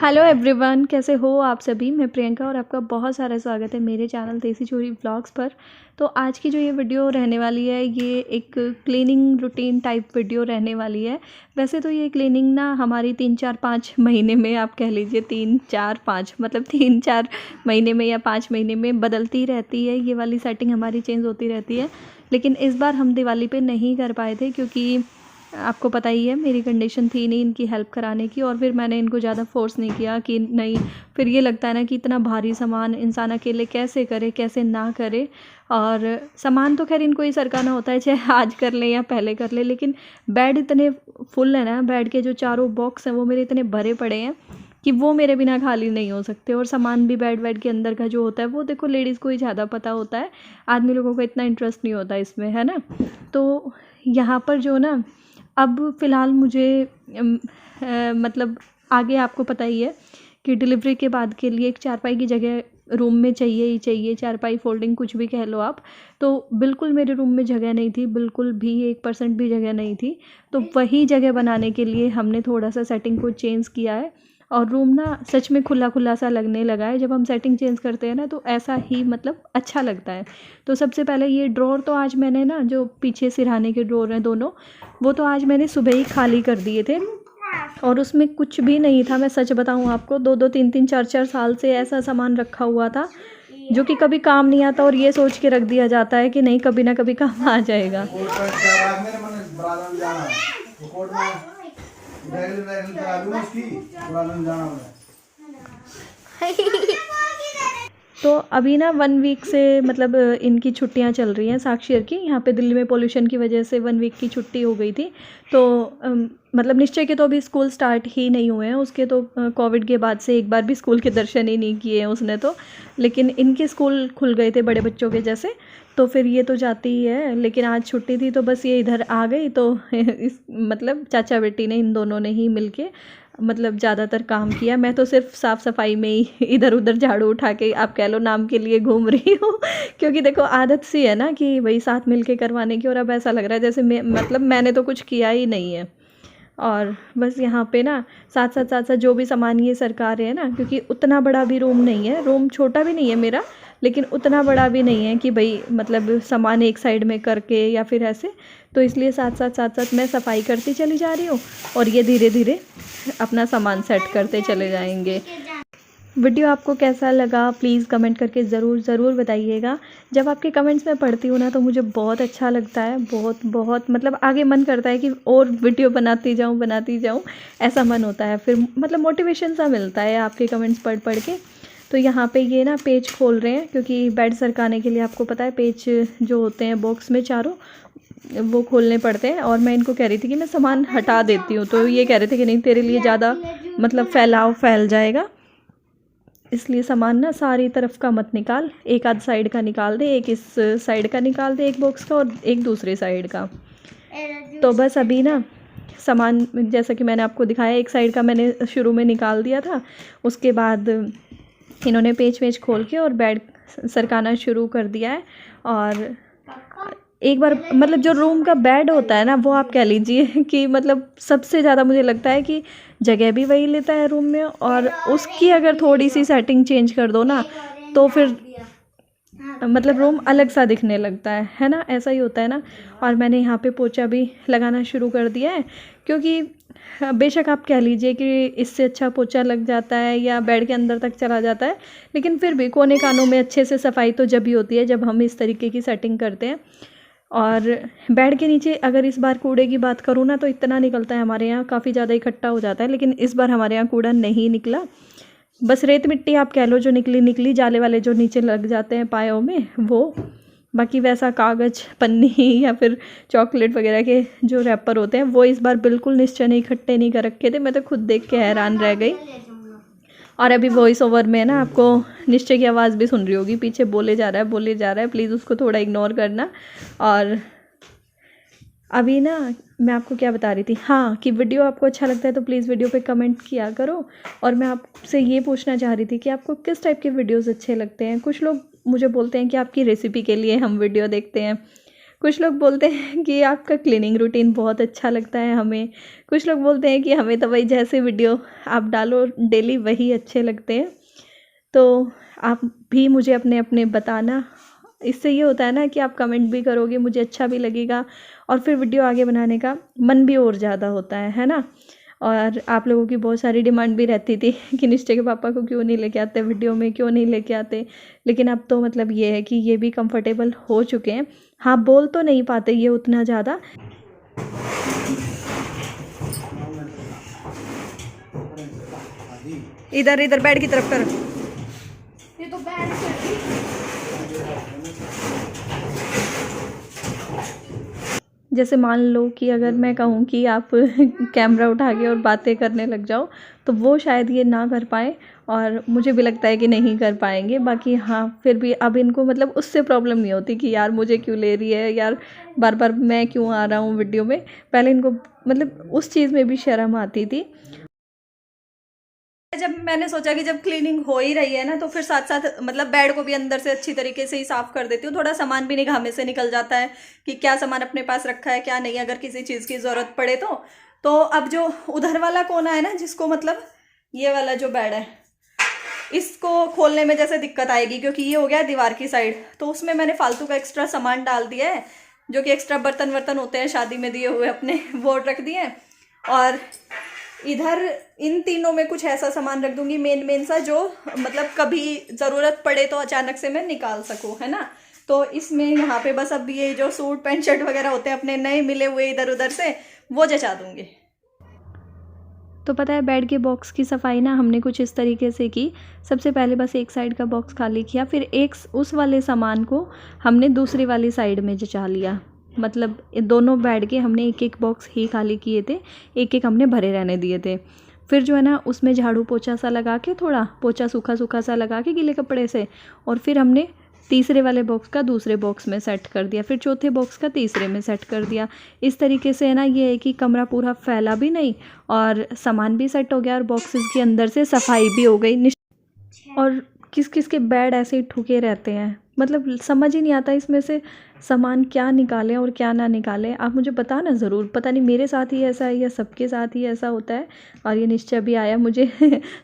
Hello everyone, कैसे हो आप सभी। मैं प्रियंका और आपका बहुत सारा स्वागत है मेरे चैनल देसी चोरी व्लॉग्स पर। तो आज की जो ये वीडियो रहने वाली है ये एक क्लीनिंग रूटीन टाइप वीडियो रहने वाली है। वैसे तो ये क्लीनिंग ना हमारी 3-4-5 महीने में, आप कह लीजिए 3-4-5 मतलब 3-4 महीने में या 5 महीने में बदलती रहती है। ये वाली सेटिंग हमारी चेंज होती रहती है। लेकिन इस बार हम दिवाली पे नहीं कर पाए थे क्योंकि आपको पता ही है मेरी कंडीशन थी नहीं इनकी हेल्प कराने की। और फिर मैंने इनको ज़्यादा फोर्स नहीं किया कि नहीं, फिर ये लगता है ना कि इतना भारी सामान इंसान अकेले कैसे करे कैसे ना करे। और सामान तो खैर इनको ही सरकाना होता है, चाहे आज कर ले या पहले कर ले। लेकिन बेड इतने फुल है ना, बेड के जो चारों बॉक्स हैं वो मेरे इतने भरे पड़े हैं कि वो मेरे बिना खाली नहीं हो सकते। और सामान भी बेड के अंदर का जो होता है वो देखो लेडीज़ को ही ज़्यादा पता होता है, आदमी लोगों को इतना इंटरेस्ट नहीं होता इसमें, है ना। तो यहाँ पर जो ना अब फ़िलहाल मुझे मतलब आगे आपको पता ही है कि डिलीवरी के बाद के लिए एक चारपाई की जगह रूम में चाहिए ही चाहिए। चारपाई फोल्डिंग कुछ भी कह लो आप। तो बिल्कुल मेरे रूम में जगह नहीं थी, बिल्कुल भी 1% भी जगह नहीं थी। तो वही जगह बनाने के लिए हमने थोड़ा सा सेटिंग को चेंज किया है। और रूम ना सच में खुला खुला सा लगने लगा है। जब हम सेटिंग चेंज करते हैं ना तो ऐसा ही मतलब अच्छा लगता है। तो सबसे पहले ये ड्रॉर तो आज मैंने ना, जो पीछे सिरहाने के ड्रॉर हैं दोनों, वो तो आज मैंने सुबह ही खाली कर दिए थे। और उसमें कुछ भी नहीं था, मैं सच बताऊं आपको। 2-2 3-3 4-4 साल से ऐसा सामान रखा हुआ था जो कि कभी काम नहीं आता। और ये सोच के रख दिया जाता है कि नहीं कभी ना कभी काम आ जाएगा। तो अभी ना 1 वीक से मतलब इनकी छुट्टियां चल रही हैं साक्षर की। यहाँ पे दिल्ली में पोल्यूशन की वजह से 1 वीक की छुट्टी हो गई थी। तो मतलब निश्चय के तो अभी स्कूल स्टार्ट ही नहीं हुए हैं। उसके तो कोविड के बाद से एक बार भी स्कूल के दर्शन ही नहीं किए हैं उसने तो। लेकिन इनके स्कूल खुल गए थे बड़े बच्चों के जैसे। तो फिर ये तो जाती ही है। लेकिन आज छुट्टी थी तो बस ये इधर आ गई। तो इस मतलब चाचा बेटी ने, इन दोनों ने ही मिलके मतलब ज़्यादातर काम किया। मैं तो सिर्फ साफ़ सफाई में ही इधर उधर झाड़ू उठा के आप कह लो नाम के लिए घूम रही हूँ। क्योंकि देखो आदत सी है ना कि वही साथ मिल के करवाने की। और अब ऐसा लग रहा है जैसे मतलब मैंने तो कुछ किया ही नहीं है। और बस यहाँ पे ना साथ साथ जो भी सामान ये सरकार है ना, क्योंकि उतना बड़ा भी रूम नहीं है, रूम छोटा भी नहीं है मेरा, लेकिन उतना बड़ा भी नहीं है कि भाई मतलब सामान एक साइड में करके या फिर ऐसे। तो इसलिए साथ साथ मैं सफाई करती चली जा रही हूँ और ये धीरे धीरे अपना सामान सेट करते चले जाएंगे। वीडियो आपको कैसा लगा प्लीज़ कमेंट करके ज़रूर बताइएगा। जब आपके कमेंट्स मैं पढ़ती हूँ ना तो मुझे बहुत अच्छा लगता है, बहुत मतलब आगे मन करता है कि और वीडियो बनाती जाऊँ, ऐसा मन होता है। फिर मतलब मोटिवेशन सा मिलता है आपके कमेंट्स पढ़ के। तो यहाँ पे ये ना पेज खोल रहे हैं क्योंकि बेड सरकाने के लिए आपको पता है पेज जो होते हैं बॉक्स में चारों, वो खोलने पड़ते हैं। और मैं इनको कह रही थी कि मैं सामान हटा देती हूँ, तो ये कह रहे थे कि नहीं तेरे लिए ज़्यादा मतलब फैल जाएगा, इसलिए सामान ना सारी तरफ का मत निकाल, एक आध साइड का निकाल दे, एक इस साइड का निकाल दे एक बॉक्स का और एक दूसरे साइड का। तो बस अभी ना सामान जैसा कि मैंने आपको दिखाया एक साइड का मैंने शुरू में निकाल दिया था। उसके बाद इन्होंने पेच खोल के और बेड सरकाना शुरू कर दिया है। और एक बार मतलब जो रूम का बेड होता है ना वो आप कह लीजिए कि मतलब सबसे ज़्यादा मुझे लगता है कि जगह भी वही लेता है रूम में। और उसकी अगर थोड़ी सी सेटिंग चेंज कर दो ना तो फिर मतलब रूम अलग सा दिखने लगता है ना, ऐसा ही होता है ना। और मैंने यहाँ पे पोछा भी लगाना शुरू कर दिया है क्योंकि बेशक आप कह लीजिए कि इससे अच्छा पोछा लग जाता है या बेड के अंदर तक चला जाता है, लेकिन फिर भी कोने कानों में अच्छे से सफाई तो जब ही होती है जब हम इस तरीके की सेटिंग करते हैं। और बेड के नीचे अगर इस बार कूड़े की बात करूँ ना तो इतना निकलता है हमारे यहाँ, काफ़ी ज़्यादा इकट्ठा हो जाता है। लेकिन इस बार हमारे यहाँ कूड़ा नहीं निकला, बस रेत मिट्टी आप कह लो जो निकली जाले वाले जो नीचे लग जाते हैं पायों में वो। बाकी वैसा कागज़ पन्नी या फिर चॉकलेट वगैरह के जो रैपर होते हैं वो इस बार बिल्कुल निश्चय नहीं इकट्ठे नहीं कर रखे थे। मैं तो खुद देख के हैरान रह गई। और अभी वॉइस ओवर में ना आपको निश्चय की आवाज़ भी सुन रही होगी, पीछे बोले जा रहा है, प्लीज़ उसको थोड़ा इग्नोर करना। और अभी ना मैं आपको क्या बता रही थी, हाँ, कि वीडियो आपको अच्छा लगता है तो प्लीज़ वीडियो पे कमेंट किया करो। और मैं आपसे ये पूछना चाह रही थी कि आपको किस टाइप के वीडियोस अच्छे लगते हैं। कुछ लोग मुझे बोलते हैं कि आपकी रेसिपी के लिए हम वीडियो देखते हैं, कुछ लोग बोलते हैं कि आपका क्लीनिंग रूटीन बहुत अच्छा लगता है हमें, कुछ लोग बोलते हैं कि हमें तो भाई जैसे वीडियो आप डालो डेली वही अच्छे लगते हैं। तो आप भी मुझे अपने अपने बताना, इससे ये होता है ना कि आप कमेंट भी करोगे, मुझे अच्छा भी लगेगा और फिर वीडियो आगे बनाने का मन भी और ज़्यादा होता है ना। और आप लोगों की बहुत सारी डिमांड भी रहती थी कि निश्चय के पापा को क्यों नहीं लेके आते वीडियो में, क्यों नहीं लेके आते, लेकिन अब तो मतलब ये है कि ये भी कंफर्टेबल हो चुके हैं। हाँ, बोल तो नहीं पाते ये उतना ज़्यादा। इधर इधर बेड की तरफ कर, ये तो बेड जैसे मान लो कि अगर मैं कहूँ कि आप कैमरा उठा के और बातें करने लग जाओ तो वो शायद ये ना कर पाए, और मुझे भी लगता है कि नहीं कर पाएंगे। बाकी हाँ, फिर भी अब इनको मतलब उससे प्रॉब्लम नहीं होती कि यार मुझे क्यों ले रही है, यार बार बार मैं क्यों आ रहा हूँ वीडियो में। पहले इनको मतलब उस चीज़ में भी शर्म आती थी। जब मैंने सोचा कि जब क्लीनिंग हो ही रही है ना तो फिर साथ साथ मतलब बेड को भी अंदर से अच्छी तरीके से ही साफ कर देती हूँ। थोड़ा सामान भी निगाह में से निकल जाता है कि क्या सामान अपने पास रखा है क्या नहीं, अगर किसी चीज़ की ज़रूरत पड़े तो अब जो उधर वाला कोना है ना, जिसको मतलब ये वाला जो बेड है इसको खोलने में जैसे दिक्कत आएगी क्योंकि ये हो गया दीवार की साइड, तो उसमें मैंने फालतू का एक्स्ट्रा सामान डाल दिया है, जो कि एक्स्ट्रा बर्तन वर्तन होते हैं शादी में दिए हुए अपने, वो रख दिए हैं। और इधर इन तीनों में कुछ ऐसा सामान रख दूंगी मेन सा, जो मतलब कभी ज़रूरत पड़े तो अचानक से मैं निकाल सकूँ, है ना। तो इसमें यहाँ पे बस अब ये जो सूट पैंट शर्ट वगैरह होते हैं अपने नए मिले हुए इधर उधर से, वो जचा दूंगी। तो पता है बेड के बॉक्स की सफाई ना हमने कुछ इस तरीके से की। सबसे पहले बस एक साइड का बॉक्स खाली किया, फिर एक उस वाले सामान को हमने दूसरी वाली साइड में जचा लिया। मतलब दोनों बेड के हमने एक एक बॉक्स ही खाली किए थे, एक एक हमने भरे रहने दिए थे। फिर जो है ना उसमें झाड़ू पोछा सा लगा के, थोड़ा पोछा सूखा सूखा सा लगा के गीले कपड़े से, और फिर हमने तीसरे वाले बॉक्स का दूसरे बॉक्स में सेट कर दिया, फिर चौथे बॉक्स का तीसरे में सेट कर दिया। इस तरीके से है ना ये है कि कमरा पूरा फैला भी नहीं और सामान भी सेट हो गया और बॉक्सेस के अंदर से सफाई भी हो गई। और किस किस के बेड ऐसे ही ठुके रहते हैं, मतलब समझ ही नहीं आता इसमें से सामान क्या निकालें और क्या ना निकालें। आप मुझे बताना ज़रूर, पता नहीं मेरे साथ ही ऐसा है या सबके साथ ही ऐसा होता है। और ये निश्चय भी आया मुझे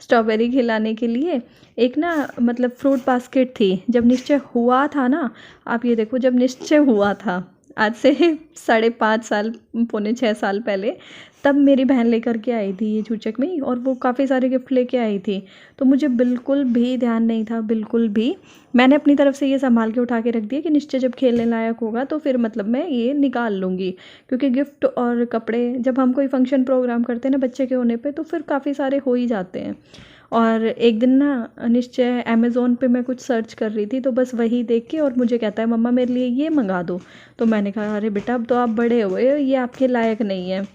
स्ट्रॉबेरी खिलाने के लिए। एक ना मतलब फ्रूट बास्केट थी, जब निश्चय हुआ था ना, आप ये देखो, जब निश्चय हुआ था आज से 5.5 साल, 5.25 साल पहले, तब मेरी बहन लेकर के आई थी ये चूचक में, और वो काफ़ी सारे गिफ्ट लेके आई थी। तो मुझे बिल्कुल भी ध्यान नहीं था, बिल्कुल भी। मैंने अपनी तरफ से ये संभाल के उठा के रख दिया कि निश्चय जब खेलने लायक होगा तो फिर मतलब मैं ये निकाल लूँगी, क्योंकि गिफ्ट और कपड़े जब हम कोई फंक्शन प्रोग्राम करते हैं ना बच्चे के होने पे, तो फिर काफ़ी सारे हो ही जाते हैं। और एक दिन ना निश्चय अमेज़ोन पे मैं कुछ सर्च कर रही थी, तो बस वही देख के और मुझे कहता है मम्मा मेरे लिए ये मंगा दो। तो मैंने कहा अरे बेटा अब तो आप बड़े हुए हो, ये आपके लायक नहीं है।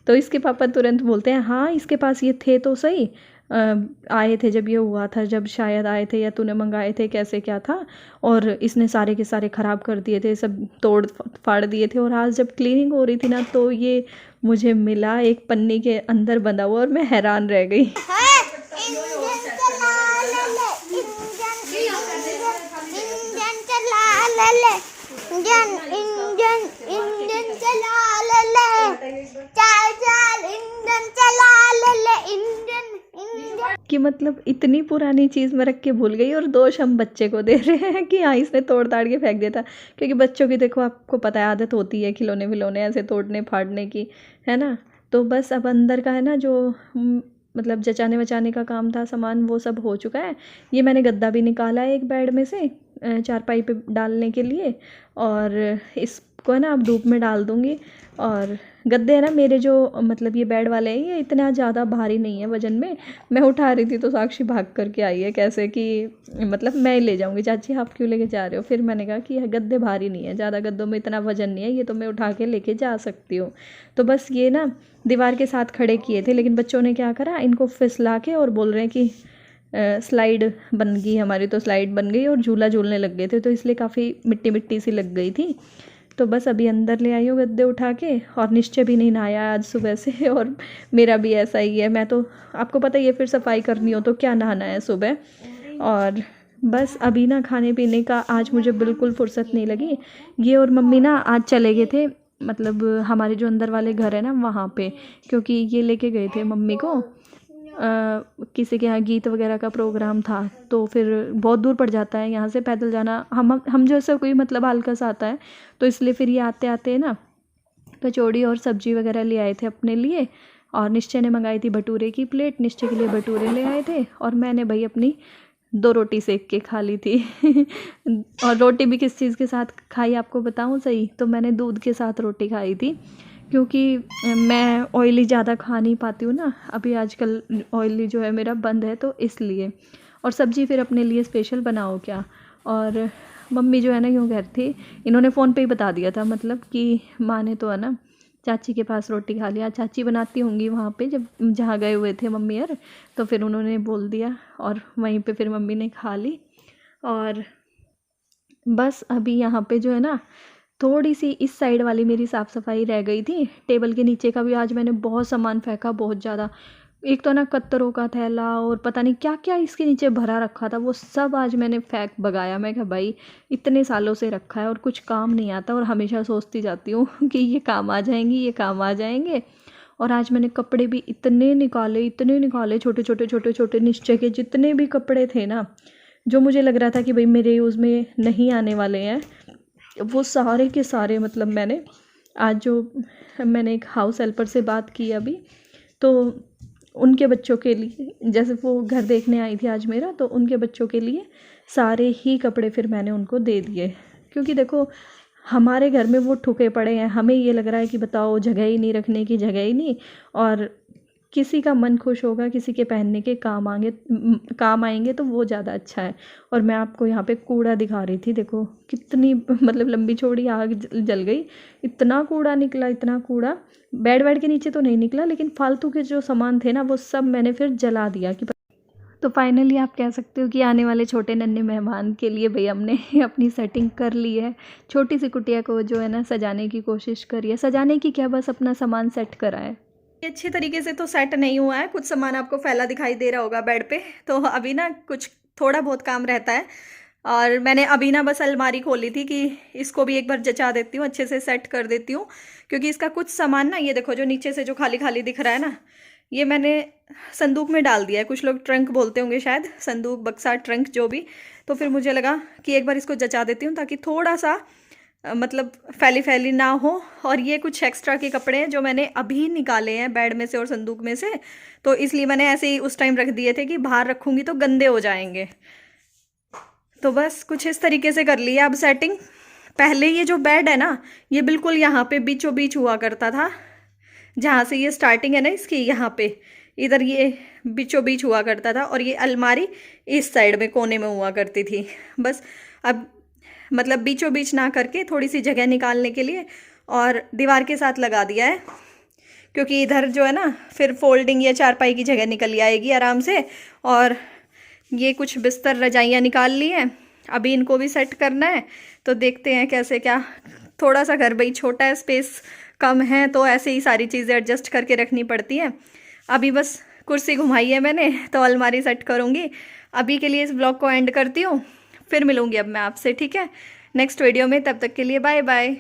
तो इसके पापा तुरंत बोलते हैं हाँ इसके पास ये थे तो सही, आए थे जब ये हुआ था, जब शायद आए थे या तूने मंगाए थे, कैसे क्या था, और इसने सारे के सारे ख़राब कर दिए थे, सब तोड़ फाड़ दिए थे। और आज जब क्लीनिंग हो रही थी ना तो ये मुझे मिला एक पन्नी के अंदर बंधा हुआ, और मैं हैरान रह गई। कि मतलब इतनी पुरानी चीज़ में रख के भूल गई, और दोष हम बच्चे को दे रहे हैं कि हाँ इसने तोड़ ताड़ के फेंक दिया था। क्योंकि बच्चों की देखो आपको पता है आदत होती है खिलौने विलौने ऐसे तोड़ने फाड़ने की, है ना। तो बस अब अंदर का है ना जो मतलब जचाने वचाने का काम था सामान, वो सब हो चुका है। ये मैंने गद्दा भी निकाला है एक बेड में से चारपाई पे डालने के लिए, और इसको है ना अब धूप में डाल दूँगी। और गद्दे है ना मेरे जो मतलब ये बेड वाले हैं, ये इतना ज़्यादा भारी नहीं है वज़न में। मैं उठा रही थी तो साक्षी भाग करके आई है कैसे कि मतलब मैं ले जाऊँगी, चाची आप क्यों लेके जा रहे हो। फिर मैंने कहा कि यह गद्दे भारी नहीं है, ज़्यादा गद्दों में इतना वज़न नहीं है, ये तो मैं उठा के लेके जा सकती हूँ। तो बस ये ना दीवार के साथ खड़े किए थे, लेकिन बच्चों ने क्या करा, इनको फिसला के, और बोल रहे हैं कि स्लाइड बन गई हमारी, तो स्लाइड बन गई और झूला झूलने लग गए थे, तो इसलिए काफ़ी मिट्टी मिट्टी सी लग गई थी। तो बस अभी अंदर ले आई हूँ गद्दे उठा के। और निश्चय भी नहीं नहाया आज सुबह से, और मेरा भी ऐसा ही है। मैं तो आपको पता ही है फिर सफाई करनी हो तो क्या नहाना है सुबह। और बस अभी ना खाने पीने का आज मुझे बिल्कुल फुर्सत नहीं लगी। ये और मम्मी ना आज चले गए थे, मतलब हमारे जो अंदर वाले घर है ना वहाँ पे, क्योंकि ये लेके गए थे मम्मी को किसी के यहाँ गीत वगैरह का प्रोग्राम था। तो फिर बहुत दूर पड़ जाता है यहाँ से पैदल जाना, हम जैसा कोई मतलब आलकस आता है, तो इसलिए फिर ये आते आते ना कचौड़ी और सब्जी वगैरह ले आए थे अपने लिए। और निश्चय ने मंगाई थी भटूरे की प्लेट, निश्चय के लिए भटूरे ले आए थे, और मैंने भाई अपनी 2 रोटी सेक के खा ली थी। और रोटी भी किस चीज़ के साथ खाई आपको बताऊं सही, तो मैंने दूध के साथ रोटी खाई थी, क्योंकि मैं ऑयली ज़्यादा खा नहीं पाती हूँ ना, अभी आजकल ऑयली जो है मेरा बंद है, तो इसलिए। और सब्ज़ी फिर अपने लिए स्पेशल बनाओ क्या। और मम्मी जो है ना यूँ कह रही थी, इन्होंने फ़ोन पे ही बता दिया था, मतलब कि माँ ने तो है ना चाची के पास रोटी खा लिया, चाची बनाती होंगी वहाँ पे जब जहाँ गए हुए थे मम्मी यार, तो फिर उन्होंने बोल दिया और वहीं पे फिर मम्मी ने खा ली। और बस अभी यहाँ पे जो है ना थोड़ी सी इस साइड वाली मेरी साफ़ सफाई रह गई थी। टेबल के नीचे का भी आज मैंने बहुत सामान फेंका, बहुत ज़्यादा। एक तो ना कत्तरों का थैला और पता नहीं क्या क्या इसके नीचे भरा रखा था, वो सब आज मैंने फेंक भगाया। मैं कहा भाई इतने सालों से रखा है और कुछ काम नहीं आता, और हमेशा सोचती जाती हूँ कि ये काम आ जाएंगी, ये काम आ जाएंगे। और आज मैंने कपड़े भी इतने निकाले, छोटे छोटे छोटे छोटे निश्चय के जितने भी कपड़े थे ना, जो मुझे लग रहा था कि भाई मेरे यूज़ में नहीं आने वाले हैं, वो सारे के सारे मतलब मैंने आज जो मैंने एक हाउस हेल्पर से बात की अभी, तो उनके बच्चों के लिए, जैसे वो घर देखने आई थी आज मेरा, तो उनके बच्चों के लिए सारे ही कपड़े फिर मैंने उनको दे दिए। क्योंकि देखो हमारे घर में वो ठुके पड़े हैं, हमें ये लग रहा है कि बताओ जगह ही नहीं, रखने की जगह ही नहीं, और किसी का मन खुश होगा, किसी के पहनने के काम आएंगे तो वो ज़्यादा अच्छा है। और मैं आपको यहाँ पे कूड़ा दिखा रही थी, देखो कितनी मतलब लंबी चौड़ी आग जल गई, इतना कूड़ा निकला, इतना कूड़ा। बेड के नीचे तो नहीं निकला, लेकिन फालतू के जो सामान थे ना वो सब मैंने फिर जला दिया। कि तो फाइनली आप कह सकते हो कि आने वाले छोटे नन्हे मेहमान के लिए भाई हमने अपनी सेटिंग कर ली है। छोटी सी कुटिया को जो है ना सजाने की कोशिश करी है, सजाने की क्या, बस अपना सामान सेट करा है। अच्छे तरीके से तो सेट नहीं हुआ है, कुछ सामान आपको फैला दिखाई दे रहा होगा बेड पे, तो अभी ना कुछ थोड़ा बहुत काम रहता है। और मैंने अभी ना बस अलमारी खोली थी कि इसको भी एक बार जचा देती हूँ, अच्छे से सेट कर देती हूँ, क्योंकि इसका कुछ सामान ना, ये देखो जो नीचे से जो खाली खाली दिख रहा है ना, ये मैंने संदूक में डाल दिया है। कुछ लोग ट्रंक बोलते होंगे शायद, संदूक, बक्सा, ट्रंक जो भी। तो फिर मुझे लगा कि एक बार इसको जचा देती हूँ, ताकि थोड़ा सा मतलब फैली फैली ना हो। और ये कुछ एक्स्ट्रा के कपड़े हैं जो मैंने अभी निकाले हैं बेड में से और संदूक में से, तो इसलिए मैंने ऐसे ही उस टाइम रख दिए थे कि बाहर रखूँगी तो गंदे हो जाएंगे। तो बस कुछ इस तरीके से कर लिया अब सेटिंग। पहले ये जो बेड है ना, ये बिल्कुल यहाँ पे बीचों बीच हुआ करता था, जहाँ से ये स्टार्टिंग है ना इसकी, यहाँ पे इधर ये बीचों बीच हुआ करता था, और ये अलमारी इस साइड में कोने में हुआ करती थी। बस अब मतलब बीचों बीच ना करके थोड़ी सी जगह निकालने के लिए और दीवार के साथ लगा दिया है, क्योंकि इधर जो है ना फिर फोल्डिंग या चारपाई की जगह निकल आएगी आराम से। और ये कुछ बिस्तर रजाइयाँ निकाल ली हैं, अभी इनको भी सेट करना है, तो देखते हैं कैसे क्या। थोड़ा सा घर भाई छोटा है, स्पेस कम है, तो ऐसे ही सारी चीज़ें एडजस्ट करके रखनी पड़ती हैं। अभी बस कुर्सी घुमाई है मैंने, तो अलमारी सेट करूँगी। अभी के लिए इस ब्लॉग को एंड करती हूँ, फिर मिलूँगी अब मैं आपसे, ठीक है, नेक्स्ट वीडियो में। तब तक के लिए बाय बाय।